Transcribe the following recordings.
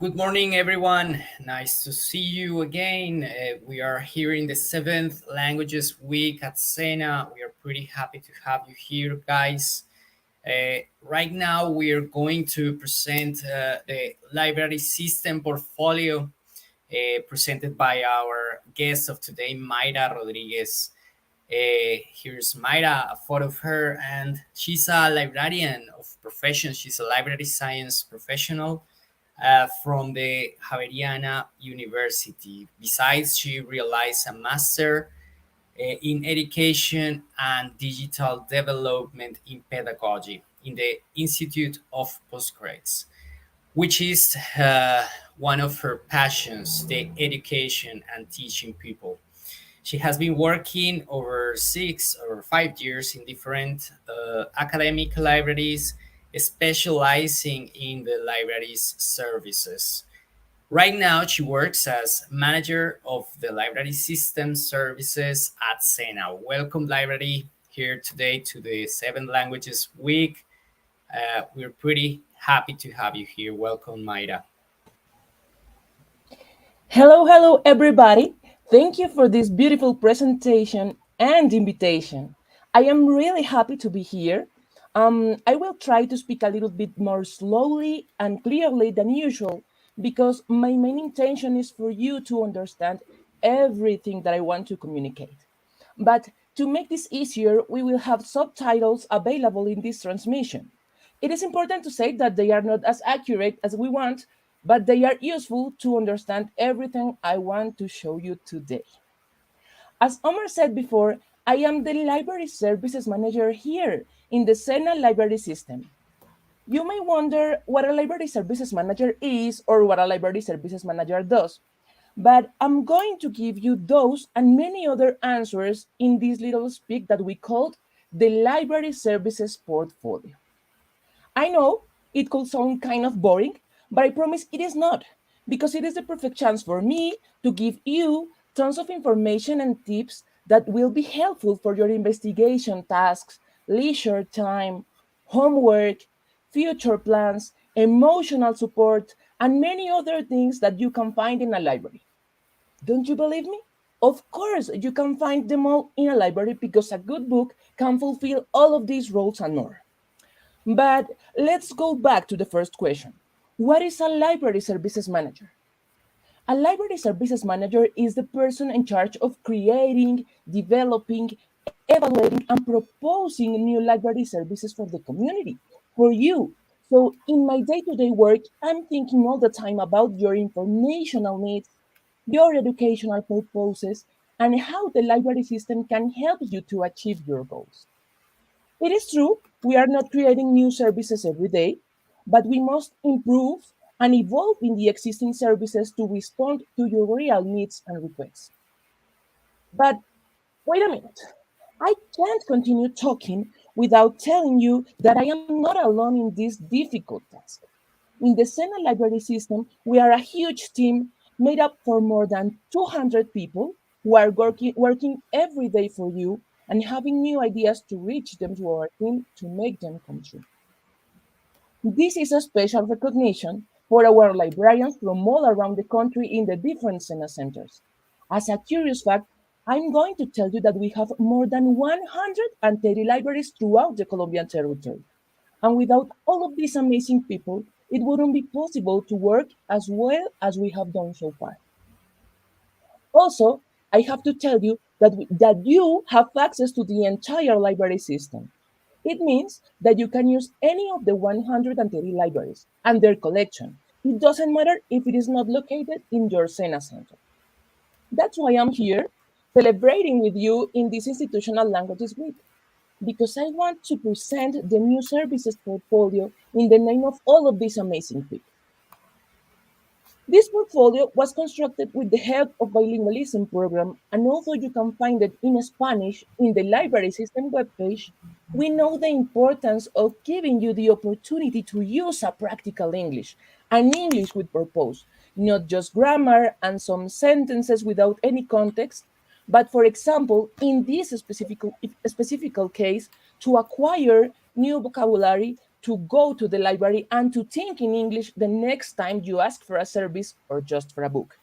Good morning, everyone. Nice to see you again. We are here in the seventh Languages Week at Sena. We are pretty happy to have you here, guys. Right now, we are going to present the library system portfolio presented by our guest of today, Mayra Rodriguez. Here's Mayra, a photo of her, and she's a librarian of profession. She's a library science professional from the Javeriana University. Besides, she realized a master in education and digital development in pedagogy in the Institute of Postgrads, which is one of her passions, the education and teaching people. She has been working over 6 or 5 years in different academic libraries, specializing in the library's services. Right now, she works as manager of the library system services at Sena. Welcome, library, here today to the Seven Languages Week. We're pretty happy to have you here. Welcome, Mayra. Hello, everybody. Thank you for this beautiful presentation and invitation. I am really happy to be here. I will try to speak a little bit more slowly and clearly than usual because my main intention is for you to understand everything that I want to communicate. But to make this easier, we will have subtitles available in this transmission. It is important to say that they are not as accurate as we want, but they are useful to understand everything I want to show you today. As Omar said before, I am the Library Services Manager here in the Sena Library System. You may wonder what a Library Services Manager is or what a Library Services Manager does, but I'm going to give you those and many other answers in this little speak that we called the Library Services Portfolio. I know it could sound kind of boring, but I promise it is not, because it is the perfect chance for me to give you tons of information and tips that will be helpful for your investigation tasks, leisure time, homework, future plans, emotional support, and many other things that you can find in a library. Don't you believe me? Of course, you can find them all in a library because a good book can fulfill all of these roles and more. But let's go back to the first question. What is a library services manager? A library services manager is the person in charge of creating, developing, evaluating, and proposing new library services for the community, for you. So, in my day to day work, I'm thinking all the time about your informational needs, your educational purposes, and how the library system can help you to achieve your goals. It is true, we are not creating new services every day, but we must improve and evolve in the existing services to respond to your real needs and requests. But wait a minute. I can't continue talking without telling you that I am not alone in this difficult task. In the Sena library system, we are a huge team made up for more than 200 people who are working every day for you and having new ideas to reach them to our team to make them come true. This is a special recognition for our librarians from all around the country in the different Sena centers. As a curious fact, I'm going to tell you that we have more than 130 libraries throughout the Colombian territory. And without all of these amazing people, it wouldn't be possible to work as well as we have done so far. Also, I have to tell you that you have access to the entire library system. It means that you can use any of the 130 libraries and their collection. It doesn't matter if it is not located in your SENA center. That's why I'm here celebrating with you in this Institutional Languages Week, because I want to present the new services portfolio in the name of all of these amazing people. This portfolio was constructed with the help of bilingualism program, and although you can find it in Spanish in the library system webpage, we know the importance of giving you the opportunity to use a practical English, an English with purpose, not just grammar and some sentences without any context, but for example, in this specific case, to acquire new vocabulary to go to the library and to think in English the next time you ask for a service or just for a book.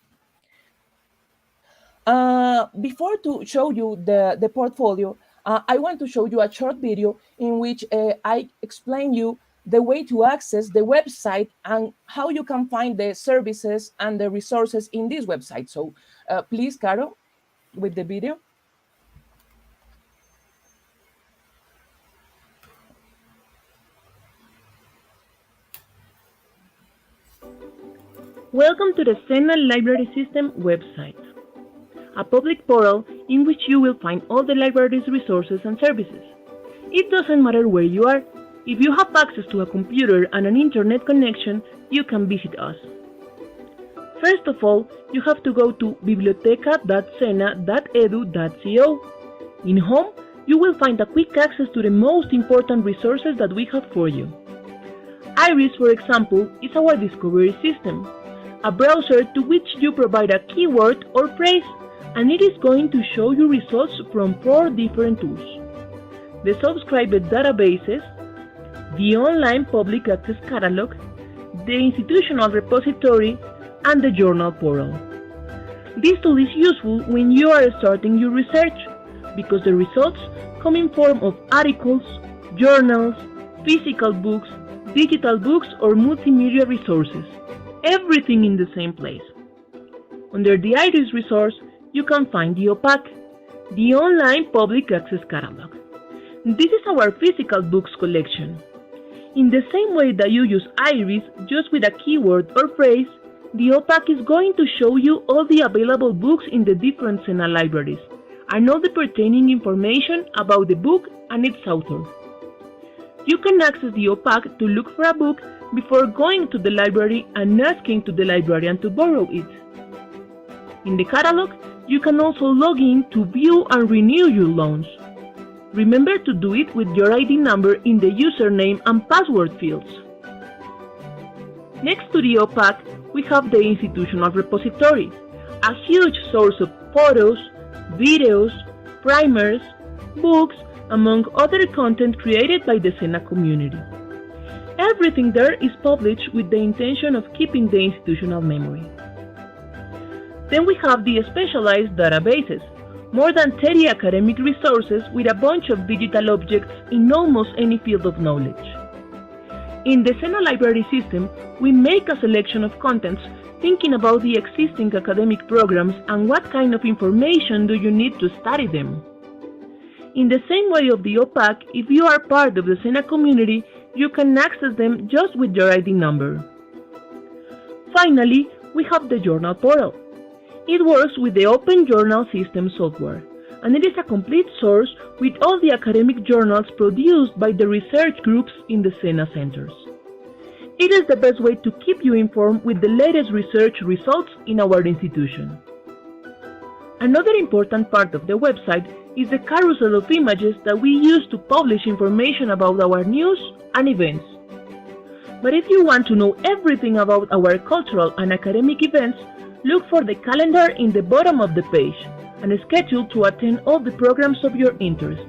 Before to show you the portfolio, I want to show you a short video in which I explain you the way to access the website and how you can find the services and the resources in this website. So please, Caro, with the video. Welcome to the Sena Library System website, a public portal in which you will find all the library's resources and services. It doesn't matter where you are. If you have access to a computer and an internet connection, you can visit us. First of all, you have to go to biblioteca.sena.edu.co. In Home, you will find a quick access to the most important resources that we have for you. Iris, for example, is our discovery system, a browser to which you provide a keyword or phrase, and it is going to show you results from 4 different tools: the subscribed databases, the online public access catalog, the institutional repository, and the journal portal. This tool is useful when you are starting your research because the results come in form of articles, journals, physical books, digital books, or multimedia resources. Everything in the same place. Under the Iris resource, you can find the OPAC, the online public access catalog. This is our physical books collection. In the same way that you use Iris just with a keyword or phrase, the OPAC is going to show you all the available books in the different Sena libraries and all the pertaining information about the book and its author. You can access the OPAC to look for a book before going to the library and asking to the librarian to borrow it. In the catalog, you can also log in to view and renew your loans. Remember to do it with your ID number in the username and password fields. Next to the OPAC, we have the institutional repository, a huge source of photos, videos, primers, books, among other content created by the Sena community. Everything there is published with the intention of keeping the institutional memory. Then we have the specialized databases, more than 30 academic resources with a bunch of digital objects in almost any field of knowledge. In the Sena library system, we make a selection of contents thinking about the existing academic programs and what kind of information do you need to study them. In the same way of the OPAC, if you are part of the Sena community, you can access them just with your ID number. Finally, we have the journal portal. It works with the Open Journal System software, and it is a complete source with all the academic journals produced by the research groups in the Sena centers. It is the best way to keep you informed with the latest research results in our institution. Another important part of the website is the carousel of images that we use to publish information about our news and events. But if you want to know everything about our cultural and academic events, look for the calendar in the bottom of the page and schedule to attend all the programs of your interest.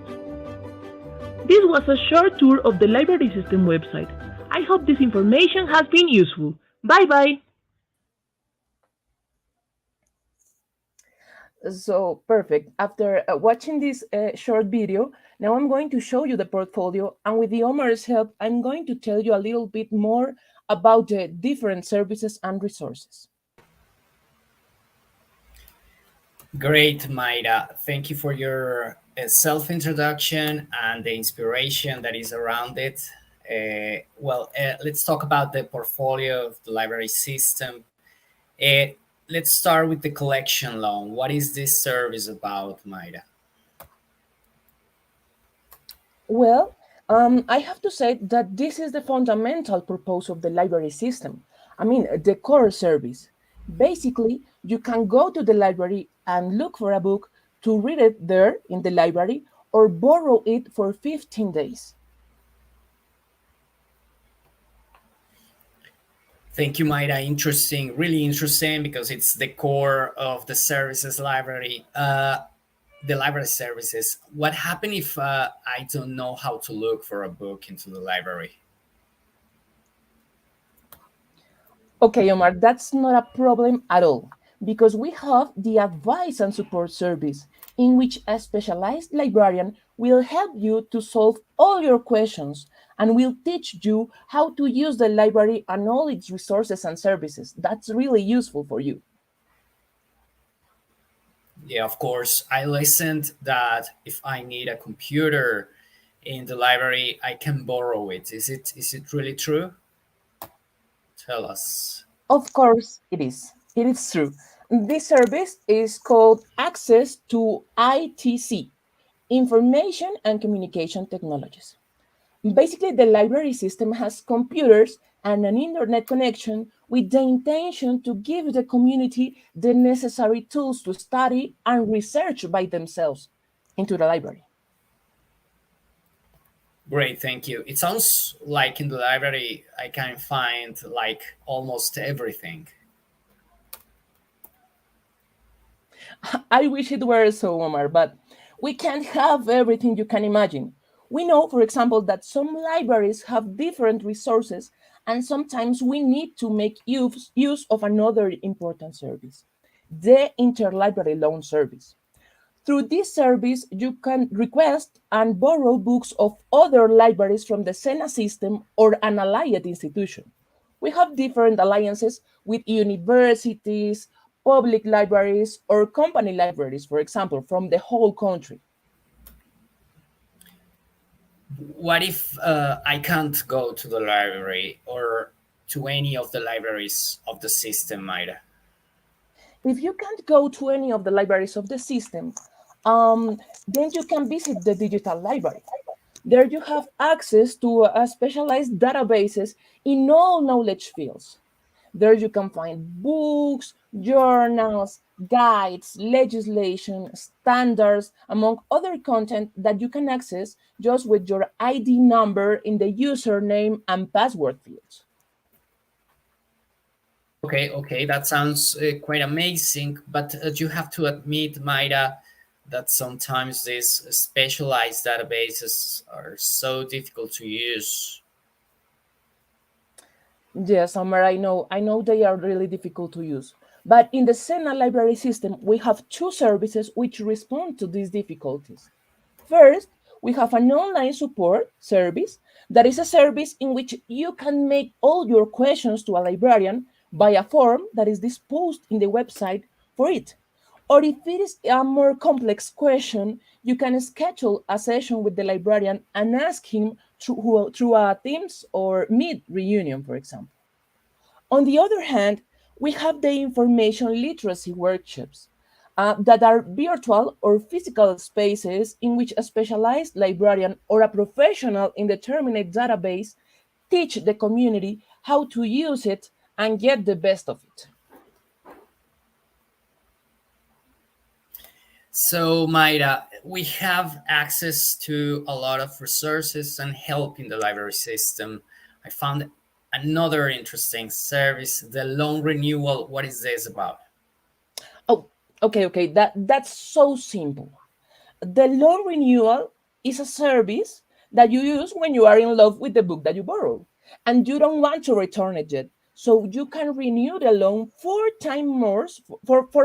This was a short tour of the library system website. I hope this information has been useful. Bye-bye! So perfect. After watching this short video, now I'm going to show you the portfolio, and with the Omar's help, I'm going to tell you a little bit more about the different services and resources. Great, Mayra. Thank you for your self-introduction and the inspiration that is around it. Let's talk about the portfolio of the library system. Let's start with the collection loan. What is this service about, Mayra? Well, I have to say that this is the fundamental purpose of the library system. I mean, the core service. Basically, you can go to the library and look for a book to read it there in the library or borrow it for 15 days. Thank you, Mayra. Interesting, really interesting, because it's the core of the services library. The library services. What happens if I don't know how to look for a book into the library? Okay, Omar, that's not a problem at all because we have the advice and support service in which a specialized librarian will help you to solve all your questions and will teach you how to use the library and all its resources and services. That's really useful for you. Yeah, of course. I listened that if I need a computer in the library, I can borrow it. Is it really true? Tell us. Of course, it is. It is true. This service is called Access to ITC, Information and Communication Technologies. Basically, the library system has computers and an internet connection with the intention to give the community the necessary tools to study and research by themselves into the library. Great, thank you. It sounds like in the library I can find like almost everything. I wish it were so, Omar, but we can't have everything you can imagine. We know, for example, that some libraries have different resources, and sometimes we need to make use of another important service, the interlibrary loan service. Through this service, you can request and borrow books of other libraries from the SENA system or an allied institution. We have different alliances with universities, public libraries, or company libraries, for example, from the whole country. What if I can't go to the library or to any of the libraries of the system, Ida? If you can't go to any of the libraries of the system, um, then you can visit the digital library. There you have access to specialized databases in all knowledge fields. There you can find books, journals, guides, legislation, standards, among other content that you can access just with your ID number in the username and password fields. Okay, that sounds quite amazing, but you have to admit, Mayra, that sometimes these specialized databases are so difficult to use. Yes, Omar, I know they are really difficult to use. But in the Sena library system, we have two services which respond to these difficulties. First, we have an online support service that is a service in which you can make all your questions to a librarian by a form that is disposed in the website for it. Or if it is a more complex question, you can schedule a session with the librarian and ask him through a Teams or Meet reunion, for example. On the other hand, we have the information literacy workshops that are virtual or physical spaces in which a specialized librarian or a professional in the determined database teach the community how to use it and get the best of it. So, Mayra, we have access to a lot of resources and help in the library system. I found another interesting service, the loan renewal. What is this about? Oh, okay. That's so simple. The loan renewal is a service that you use when you are in love with the book that you borrow and you don't want to return it yet. So you can renew the loan for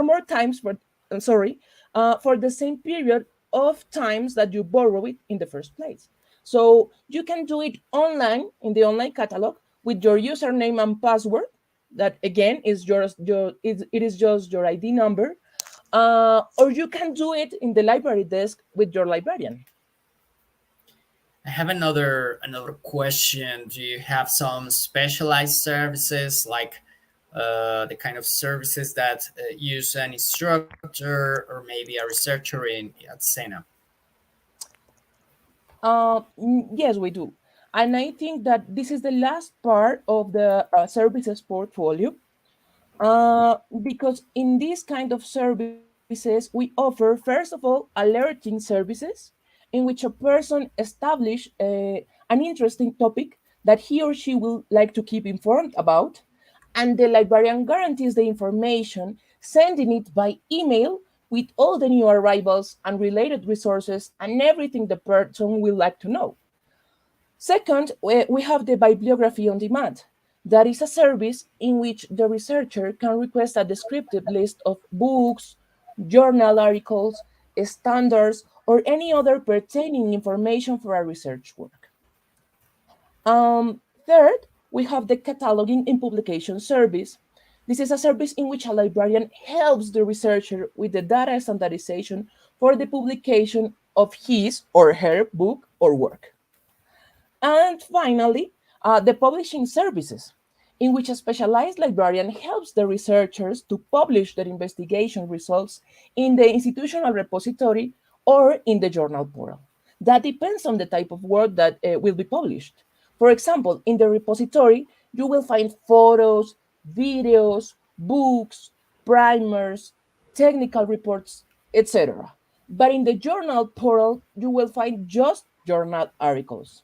more times for the same period of times that you borrow it in the first place. So you can do it online in the online catalog with your username and password. That again is it is just your ID number, or you can do it in the library desk with your librarian. I have another question. Do you have some specialized services like the kind of services that use an instructor or maybe a researcher in at Sena? Yes, we do. And I think that this is the last part of the services portfolio because in this kind of services, we offer, first of all, alerting services in which a person establish an interesting topic that he or she will like to keep informed about, and the librarian guarantees the information, sending it by email with all the new arrivals and related resources and everything the person will like to know. Second, we have the bibliography on demand. That is a service in which the researcher can request a descriptive list of books, journal articles, standards, or any other pertaining information for a research work. Third, we have the cataloging and publication service. This is a service in which a librarian helps the researcher with the data standardization for the publication of his or her book or work. And finally, the publishing services, in which a specialized librarian helps the researchers to publish their investigation results in the institutional repository or in the journal portal. That depends on the type of work that will be published. For example, in the repository, you will find photos, videos, books, primers, technical reports, etc. But in the journal portal, you will find just journal articles.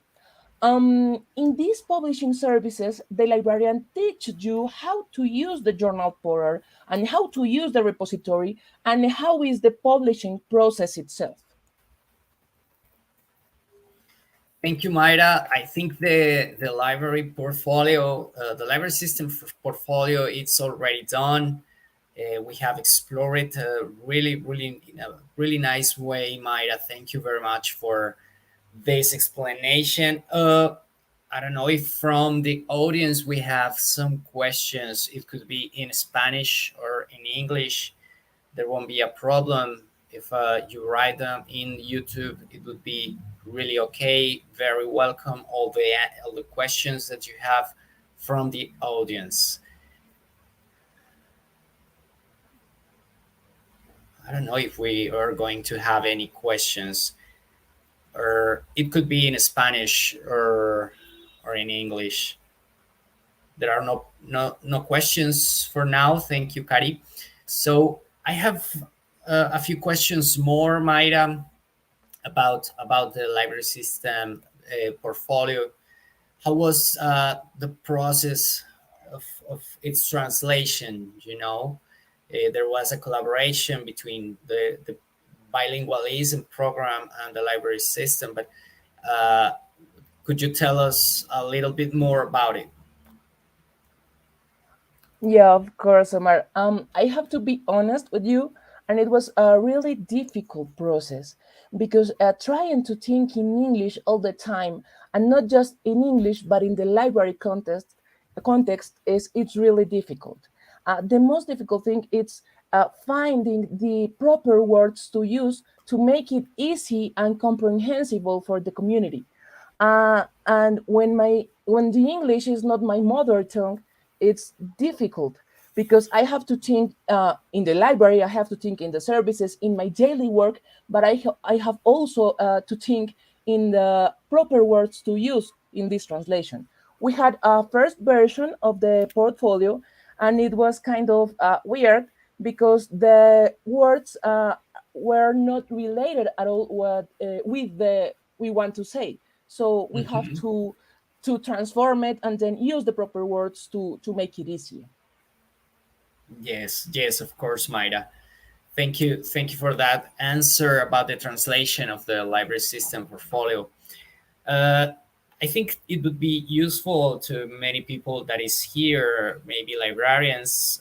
In these publishing services, the librarian teaches you how to use the journal portal and how to use the repository and how is the publishing process itself. Thank you, Mayra. I think the library portfolio, the library system portfolio, it's already done. We have explored it really in a really nice way, Mayra. Thank you very much for this explanation. I don't know if from the audience we have some questions. It could be in Spanish or in English. There won't be a problem if you write them in YouTube. It would be really okay. Very welcome all the questions that you have from the audience. I don't know if we are going to have any questions, or it could be in Spanish or in English. There are no questions for now. Thank you, Kari. So I have a few questions more, Mayra, about the library system portfolio. How was the process of its translation? There was a collaboration between the bilingualism program and the library system, but could you tell us a little bit more about it? Yeah, of course, Omar. I have to be honest with you, and it was a really difficult process because trying to think in English all the time, and not just in English, but in the library context is it's really difficult. The most difficult thing is finding the proper words to use to make it easy and comprehensible for the community. And when the English is not my mother tongue, it's difficult because I have to think in the library, I have to think in the services, in my daily work, but I have also to think in the proper words to use in this translation. We had a first version of the portfolio, and it was kind of weird because the words were not related at all with the we want to say. So we have Mhm. to transform it and then use the proper words to make it easier. Yes, of course, Mayra. Thank you for that answer about the translation of the library system portfolio. Uh, I think it would be useful to many people that is here, maybe librarians,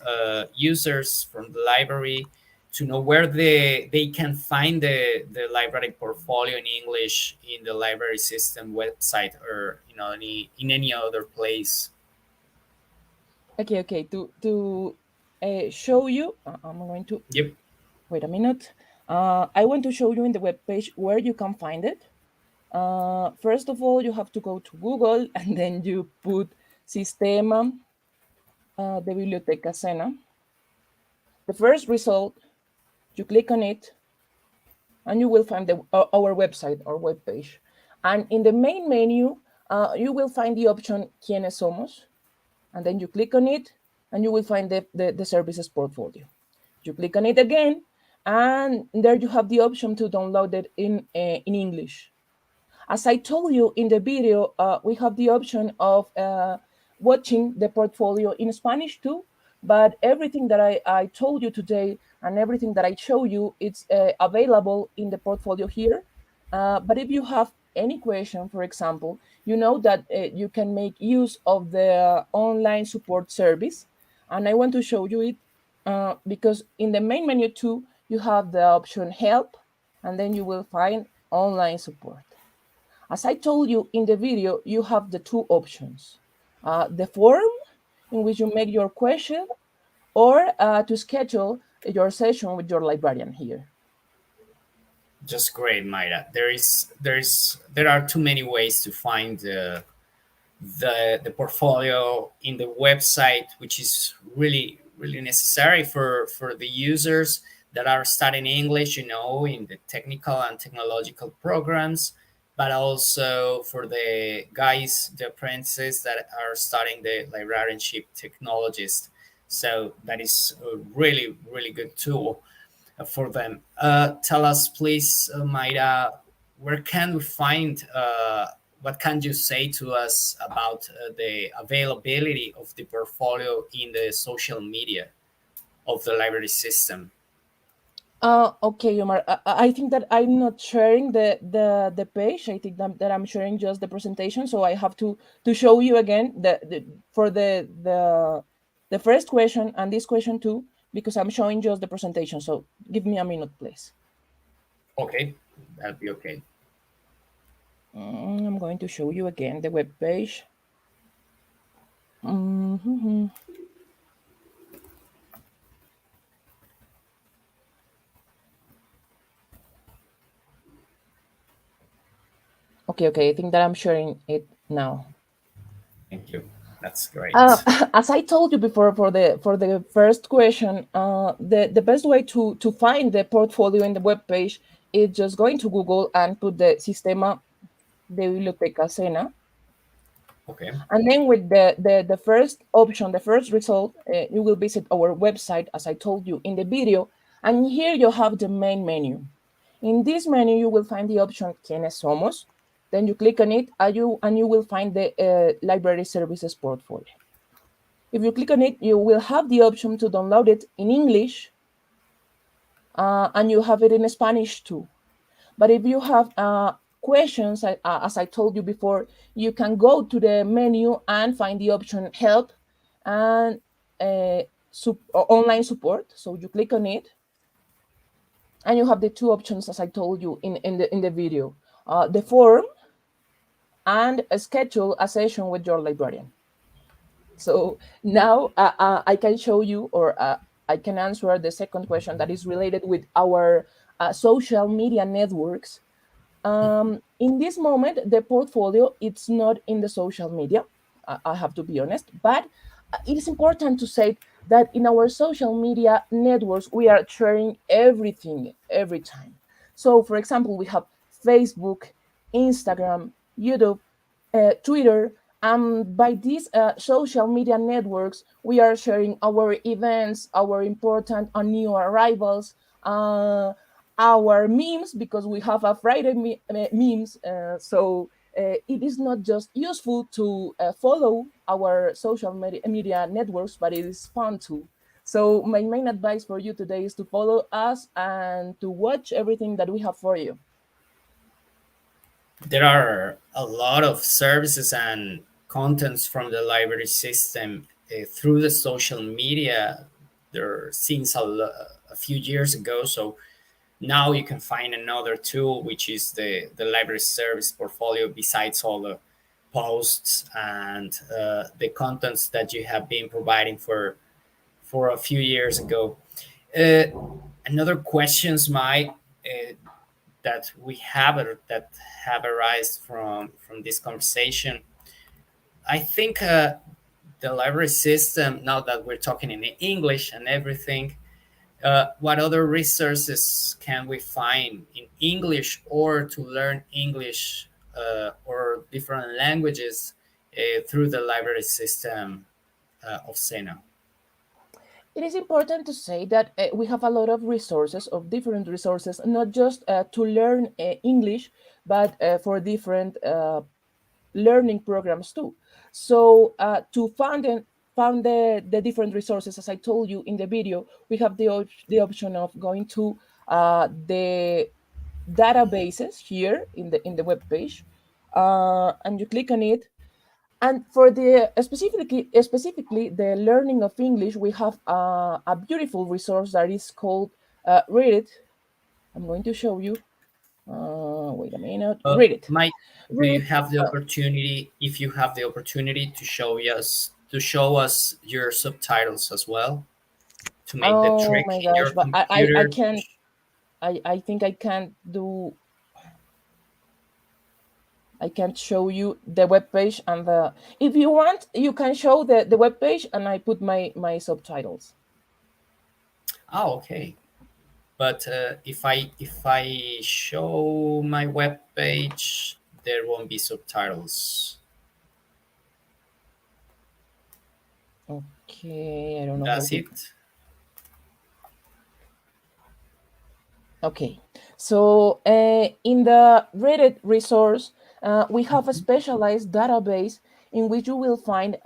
users from the library, to know where they can find the library portfolio in English in the library system website, or in any other place. Okay. To show you, I'm going to Yep. wait a minute. I want to show you in the web page where you can find it. First of all, you have to go to Google and then you put Sistema de Bibliotecas Sena. The first result, you click on it, and you will find our website or web page. And in the main menu, you will find the option Quiénes Somos, and then you click on it, and you will find the services portfolio. You click on it again, and there you have the option to download it in English. As I told you in the video, we have the option of watching the portfolio in Spanish too, but everything that I told you today and everything that I show you, it's available in the portfolio here. But if you have any question, for example, you know that you can make use of the online support service. And I want to show you it because in the main menu too, you have the option help, and then you will find online support. As I told you in the video, you have the two options, the form in which you make your question, or to schedule your session with your librarian here. Just great, Mayra. There are too many ways to find the portfolio in the website, which is really necessary for the users that are studying English, in the technical and technological programs, but also for the guys, the apprentices that are studying the librarianship technologist. So that is a really good tool for them. Tell us, please, Mayra, where can we find? What can you say to us about the availability of the portfolio in the social media of the library system? Okay, Omar. I think that I'm not sharing the page. I think that I'm sharing just the presentation. So I have to show you again for the first question and this question too, because I'm showing just the presentation. So give me a minute, please. Okay, that'll be okay. I'm going to show you again the web page. Mhm. Okay. I think that I'm sharing it now. Thank you. That's great. As I told you before, for the first question, the best way to find the portfolio in the web page is just going to Google and put the Sistema de Bibliotecas, Okay. and then with the first option, the first result, you will visit our website, as I told you in the video, and here you have the main menu. In this menu, you will find the option ¿Quiénes somos? Then you click on it, and you will find the library services portfolio. If you click on it, you will have the option to download it in English, and you have it in Spanish too. But if you have questions, as I told you before, you can go to the menu and find the option help and online support. So you click on it, and you have the two options, as I told you in the video, the form and schedule a session with your librarian. So now I can show you, or I can answer the second question that is related with our social media networks. In this moment, the portfolio, it's not in the social media. I have to be honest, but it is important to say that in our social media networks, we are sharing everything every time. So, for example, we have Facebook, Instagram, YouTube, Twitter. By these social media networks, we are sharing our events, our important and new arrivals, our memes, because we have a Friday memes. So it is not just useful to follow our social media networks, but it is fun too. So my main advice for you today is to follow us and to watch everything that we have for you. There are a lot of services and contents from the library system through the social media. There since a few years ago, so now you can find another tool, which is the library service portfolio, besides all the posts and the contents that you have been providing for a few years ago. uh, Another questions, Mike, that we have that have arisen from this conversation. I think the library system, now that we're talking in English and everything, what other resources can we find in English or to learn English or different languages through the library system of Sena? It is important to say that we have a lot of resources, of different resources, not just to learn English, but for different learning programs too. So to found the different resources, as I told you in the video, we have the option of going to the databases here in the web page, and you click on it. And for the specifically the learning of English, we have a beautiful resource that is called Read It. I'm going to show you. Wait a minute. Read it. Mike, do Read you it. have the opportunity, if you have the opportunity, to show us your subtitles as well, to make the Oh trick my in your gosh! But I computer? can't. I think I can't do. I can't show you the web page and the. If you want, you can show the web page and I put my subtitles. Oh, okay. But if I show my web page, there won't be subtitles. Okay, I don't know how That's to. it. Okay, so in the Reddit resource, we have a specialized database in which you will find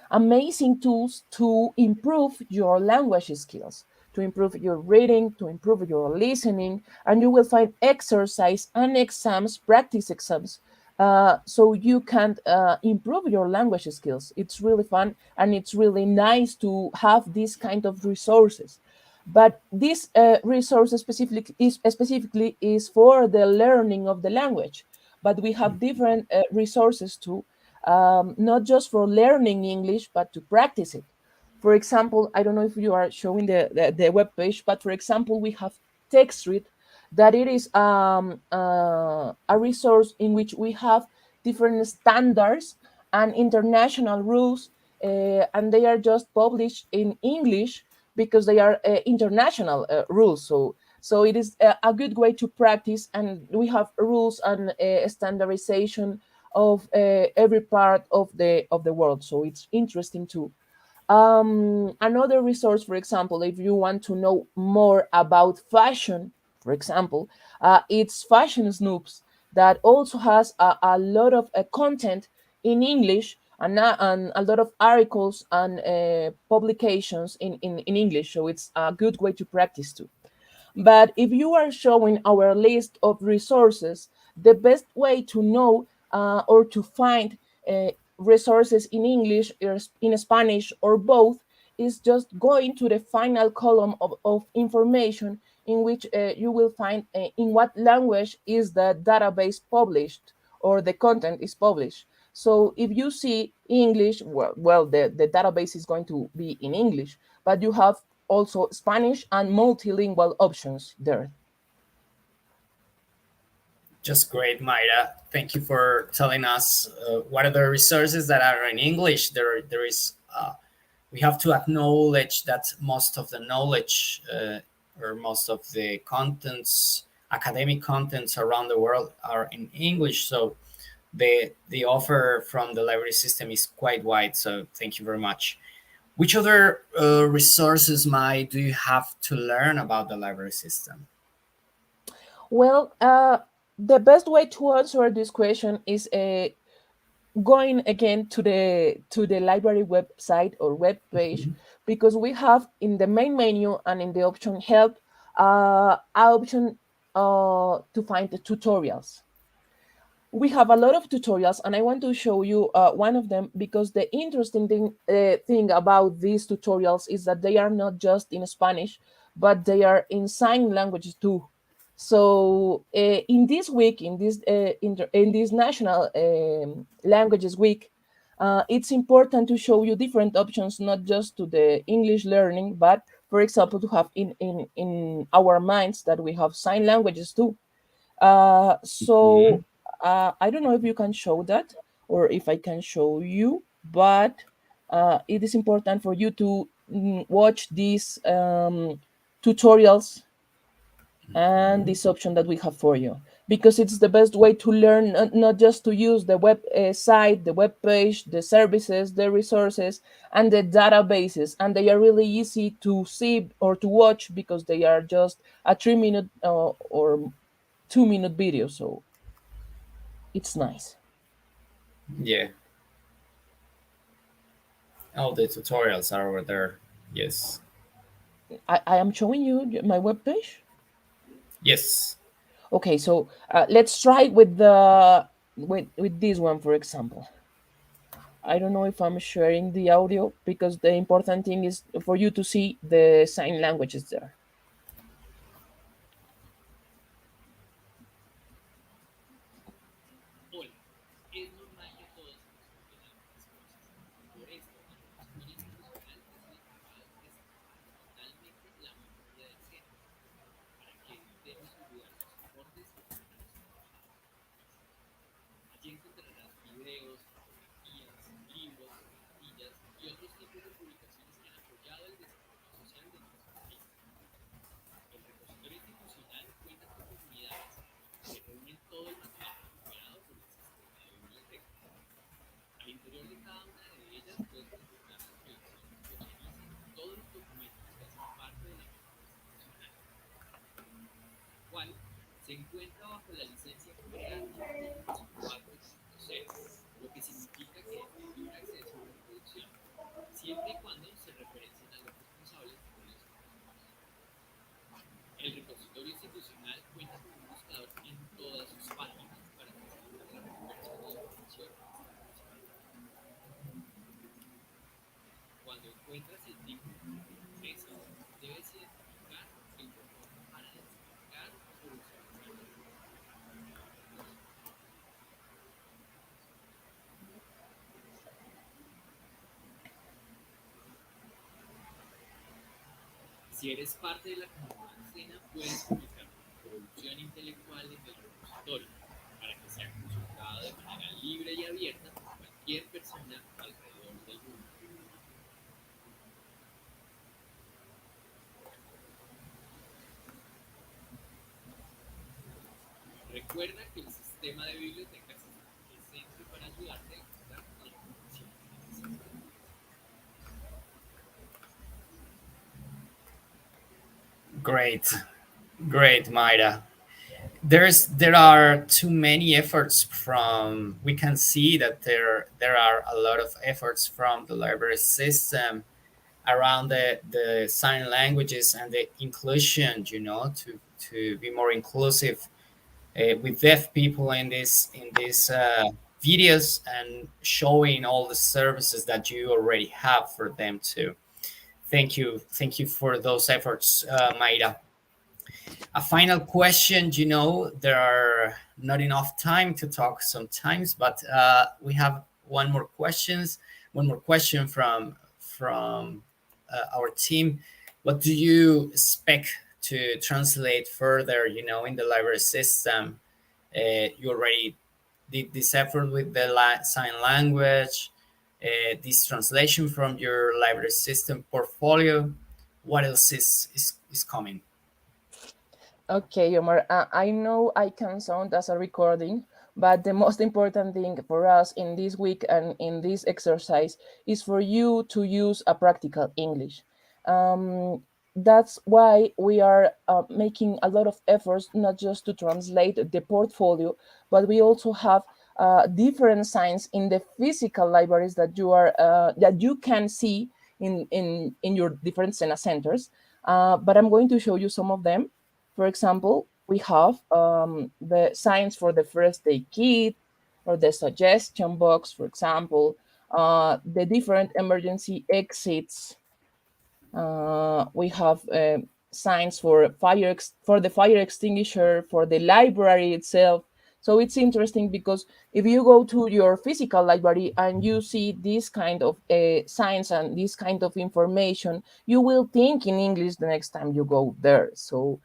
amazing tools to improve your language skills, to improve your reading, to improve your listening, and you will find exercise and exams, practice exams, so you can improve your language skills. It's really fun and it's really nice to have these kind of resources, but this resource specifically is for the learning of the language. But we have different resources too, not just for learning English, but to practice it. For example, I don't know if you are showing the web page, but for example, we have TextRead, that it is a resource in which we have different standards and international rules, and they are just published in English because they are international rules. So it is a good way to practice, and we have rules and standardization of every part of the world. So it's interesting too. Another resource, for example, if you want to know more about fashion, for example, it's Fashion Snoops, that also has a lot of content in English, and a lot of articles and publications in English. So it's a good way to practice too. But if you are showing our list of resources, the best way to know or to find resources in English or in Spanish or both is just going to the final column of information, in which you will find in what language is the database published or the content is published. So if you see English, well, the database is going to be in English, but you have also Spanish and multilingual options there. Just great, Mayra. Thank you for telling us what are the resources that are in English. There is. We have to acknowledge that most of the knowledge or most of the contents, academic contents around the world, are in English. So the offer from the library system is quite wide. So thank you very much. Which other resources, Mai, do you have to learn about the library system? Well, the best way to answer this question is going again to the library website or web page, because we have in the main menu and in the option help option to find the tutorials. We have a lot of tutorials, and I want to show you one of them, because the interesting thing about these tutorials is that they are not just in Spanish, but they are in sign languages too. So in this week, in this National Languages Week, it's important to show you different options, not just to the English learning, but for example, to have in our minds that we have sign languages too. So Mhm. I don't know if you can show that or if I can show you, but it is important for you to watch these tutorials and this option that we have for you, because it's the best way to learn, not just to use the web site, the web page, the services, the resources, and the databases, and they are really easy to see or to watch because they are just a 3 minute or 2 minute video. So it's nice. Yeah, all the tutorials are over there. Yes. I am showing you my webpage. Yes. Okay, so let's try with the with this one, for example. I don't know if I'm sharing the audio because the important thing is for you to see the sign languages there. Great, great, Mayra. There are too many efforts from. We can see that there are a lot of efforts from the library system around the sign languages and the inclusion. To be more inclusive with deaf people in these videos and showing all the services that you already have for them too. Thank you for those efforts, Mayra. A final question. There are not enough time to talk sometimes, but we have one more question from our team. What do you expect to translate further, in the library system? You already did this effort with the sign language, this translation from your library system portfolio. What else is coming? Okay, Omar, I know I can sound as a recording, but the most important thing for us in this week and in this exercise is for you to use a practical English. That's why we are making a lot of efforts, not just to translate the portfolio, but we also have different signs in the physical libraries that you can see in your different SENA centers. But I'm going to show you some of them. For example, we have the signs for the first aid kit or the suggestion box, for example, the different emergency exits. We have signs for for the fire extinguisher, for the library itself. So it's interesting because if you go to your physical library and you see this kind of signs and this kind of information, you will think in English the next time you go there. So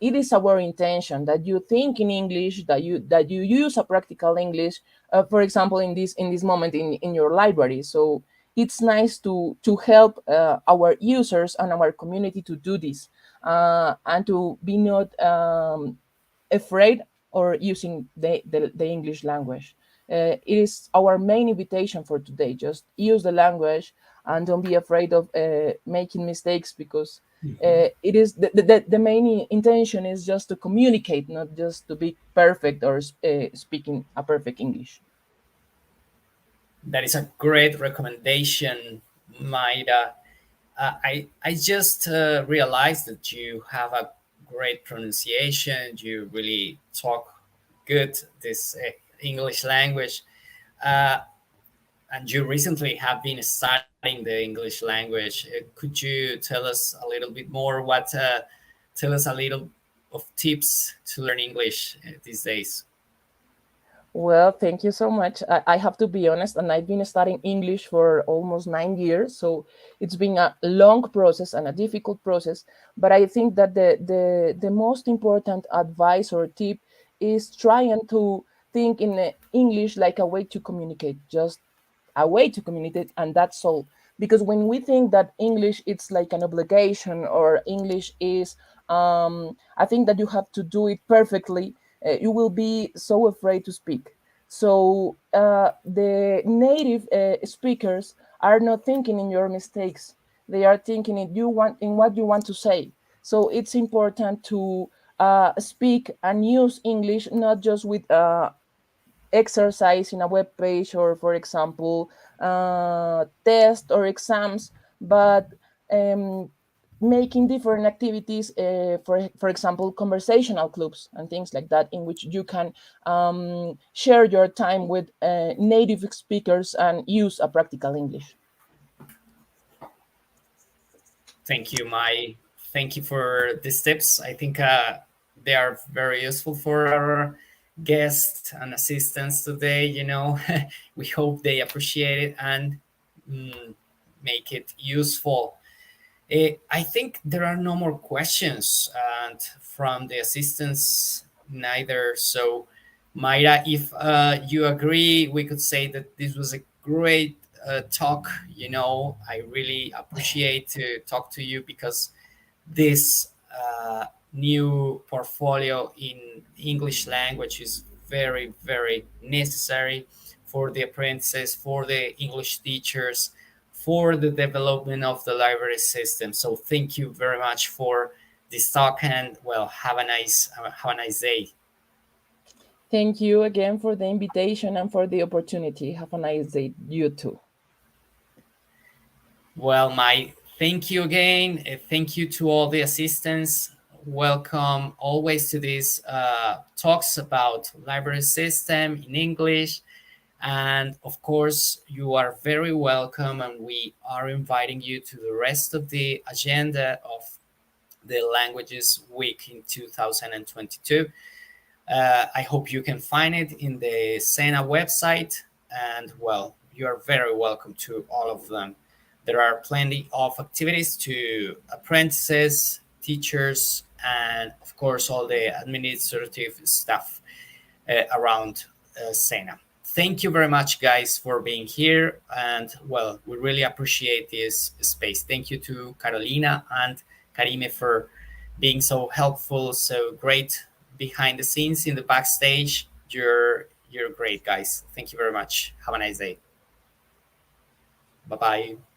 it is our intention that you think in English, that you use a practical English, for example, in this moment in your library. So it's nice to help our users and our community to do this and to be not afraid or using the English language. It is our main invitation for today. Just use the language and don't be afraid of making mistakes because it is the main intention is just to communicate, not just to be perfect or speaking a perfect English. That is a great recommendation, Maida. I just realized that you have a great pronunciation. You really talk good this English language. Uh, and you recently have been studying the English language. Could you tell us a little bit more? Tell us a little of tips to learn English these days. Well, thank you so much. I have to be honest, and I've been studying English for almost 9 years, so it's been a long process and a difficult process. But I think that the most important advice or tip is trying to think in English like a way to communicate, just a way to communicate, and that's all. Because when we think that English it's like an obligation, or English is I think that you have to do it perfectly, you will be so afraid to speak. So the native speakers are not thinking in your mistakes, they are thinking in what you want to say. So it's important to speak and use English not just with exercise in a web page, or for example tests or exams, but um, making different activities, for example conversational clubs and things like that, in which you can share your time with native speakers and use a practical English. Thank you, Mai. Thank you for these tips. I think they are very useful for our guests and assistants today. We hope they appreciate it and mm, make it useful. I think there are no more questions and from the assistants neither. So, Mayra, if you agree, we could say that this was a great talk. I really appreciate to talk to you because this new portfolio in English language is very, very necessary for the apprentices, for the English teachers, for the development of the library system. So thank you very much for this talk, and well, have a nice day. Thank you again for the invitation and for the opportunity. Have a nice day, you too. Well, my thank you again. Thank you to all the assistants. Welcome always to these talks about library system in English. And of course, you are very welcome, and we are inviting you to the rest of the agenda of the Languages Week in 2022. I hope you can find it in the SENA website. And well, you are very welcome to all of them. There are plenty of activities to apprentices, teachers, and of course, all the administrative staff around SENA. Thank you very much, guys, for being here. And well, we really appreciate this space. Thank you to Carolina and Karime for being so helpful, so great behind the scenes in the backstage. You're great, guys. Thank you very much. Have a nice day. Bye bye.